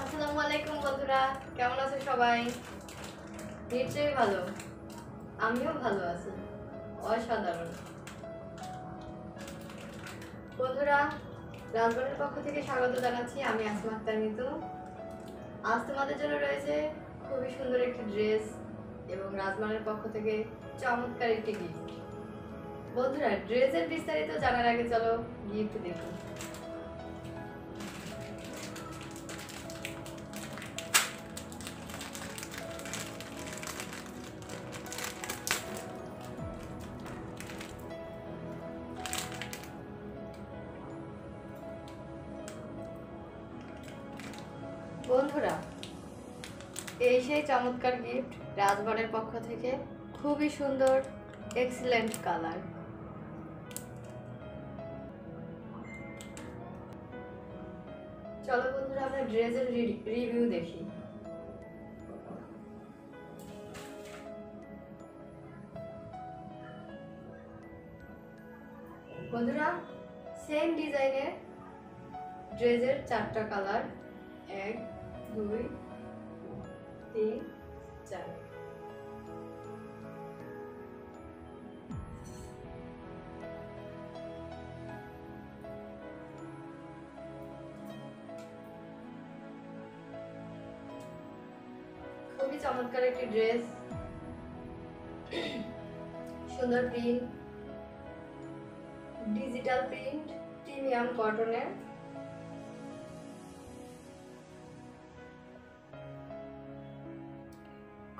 আসসালামু আলাইকুম বন্ধুরা, কেমন আছো সবাই? নিশ্চয়ই ভালো। আমিও ভালো আছি। অসাধারণ। বন্ধুরা, রাজবাড়ির পক্ষ থেকে স্বাগত জানাচ্ছি। আমি আসমা আক্তার মিতু। আজ তোমাদের জন্য রয়েছে খুবই সুন্দর একটি ড্রেস এবং রাজবাড়ির পক্ষ থেকে চমৎকার একটি গিফট। বন্ধুরা, ড্রেসের বিস্তারিত জানার আগে চলো গিফট দেখুন। বন্ধুরা, এই সেই চমৎকার গিফট রাজবাড়ির পক্ষ থেকে। খুবই সুন্দর, এক্সিলেন্ট কালার। চলো বন্ধুরা, আমরা ড্রেসের রিভিউ দেখি। বন্ধুরা, সেম ডিজাইনের ড্রেসের 4টা কালার, 1 2 3 4। খুবই চমৎকার একটি ড্রেস, সুন্দর প্রিন্ট, ডিজিটাল প্রিন্ট, প্রিমিয়াম কটনের।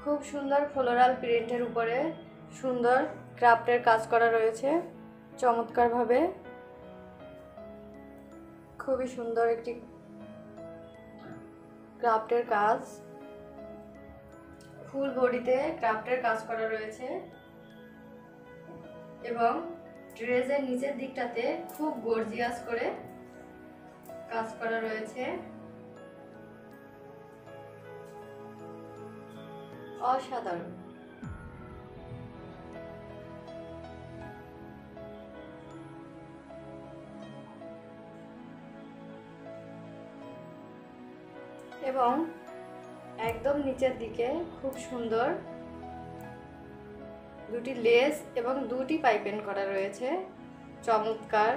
খুব সুন্দর ফ্লোরাল প্রিন্টের উপরে সুন্দর ক্রাফটের কাজ করা রয়েছে চমৎকারভাবে। খুবই সুন্দর একটি ক্রাফটের কাজ, ফুল বডিতে ক্রাফটের কাজ করা রয়েছে এবং ড্রেসের নিচের দিকটাতে খুব গর্জিয়াস করে কাজ করা রয়েছে। অসাধারণ। এবং একদম নিচের দিকে খুব সুন্দর দুটি লেস এবং দুটি পাইপিং করা রয়েছে চমৎকার।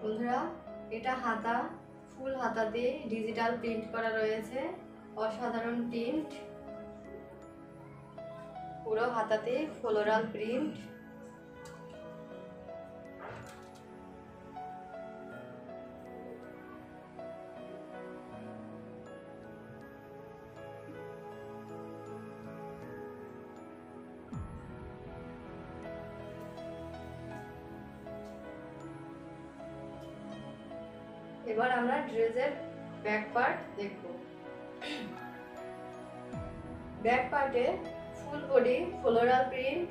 বন্ধুরা, এটা হাতা, ফুল হাতা দিয়ে ডিজিটাল প্রিন্ট করা রয়েছে। অসাধারণ প্রিন্ট, পুরো হাতাতে ফ্লোরাল প্রিন্ট। এবার আমরা ড্রেসের ব্যাক পার্ট দেখব। ব্যাক পার্টে ফুল বডি ফ্লোরাল প্রিন্ট,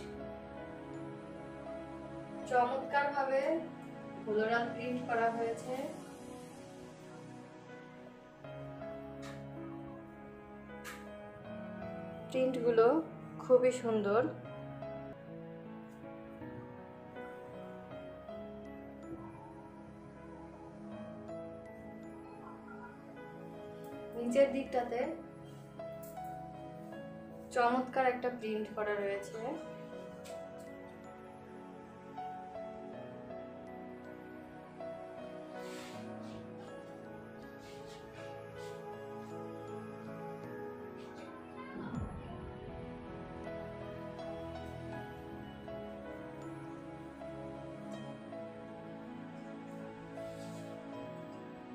চমৎকার ভাবে ফ্লোরাল প্রিন্ট করা হয়েছে। প্রিন্টগুলো খুবই সুন্দর। নিচের দিকটাতে চমৎকার একটা প্রিন্ট করা রয়েছে।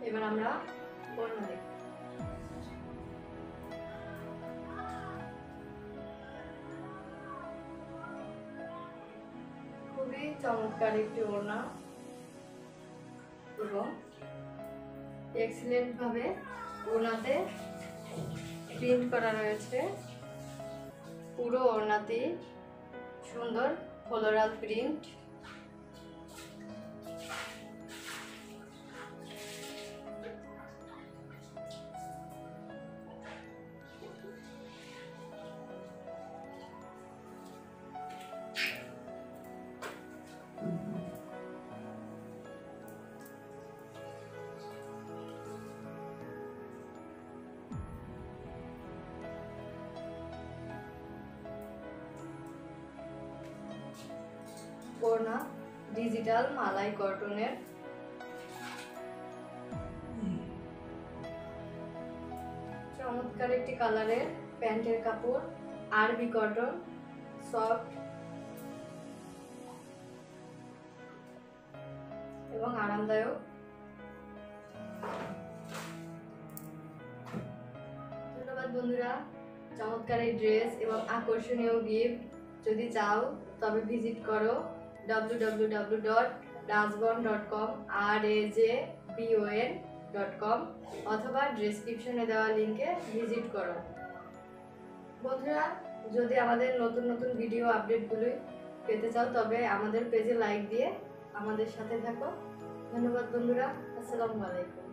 এবার আমরা ওড়না দেখব। খুবই চমৎকার একটি ওড়না এবং এক্সিলেন্ট ভাবে ওড়নাতে প্রিন্ট করা রয়েছে। পুরো ওড়নাতে সুন্দর ফ্লোরাল প্রিন্ট। ওড়না ডিজিটাল মালাই কটনের। চমৎকার একটি কালারের প্যান্টের কাপড়, আরবি কটন, সফট এবং আরামদায়ক। ধন্যবাদ বন্ধুরা, চমৎকার এই ড্রেস এবং আকর্ষণীয় গিফট যদি চাও তবে ভিজিট করো www.razbon.com razbon.com অথবা ডেসক্রিপশনে দেওয়া লিংকে ভিজিট করো। বন্ধুরা, যদি আমাদের নতুন নতুন ভিডিও আপডেটগুলো পেতে চাও তবে আমাদের পেজে লাইক দিয়ে আমাদের সাথে থাকো। ধন্যবাদ বন্ধুরা, আসসালামু আলাইকুম।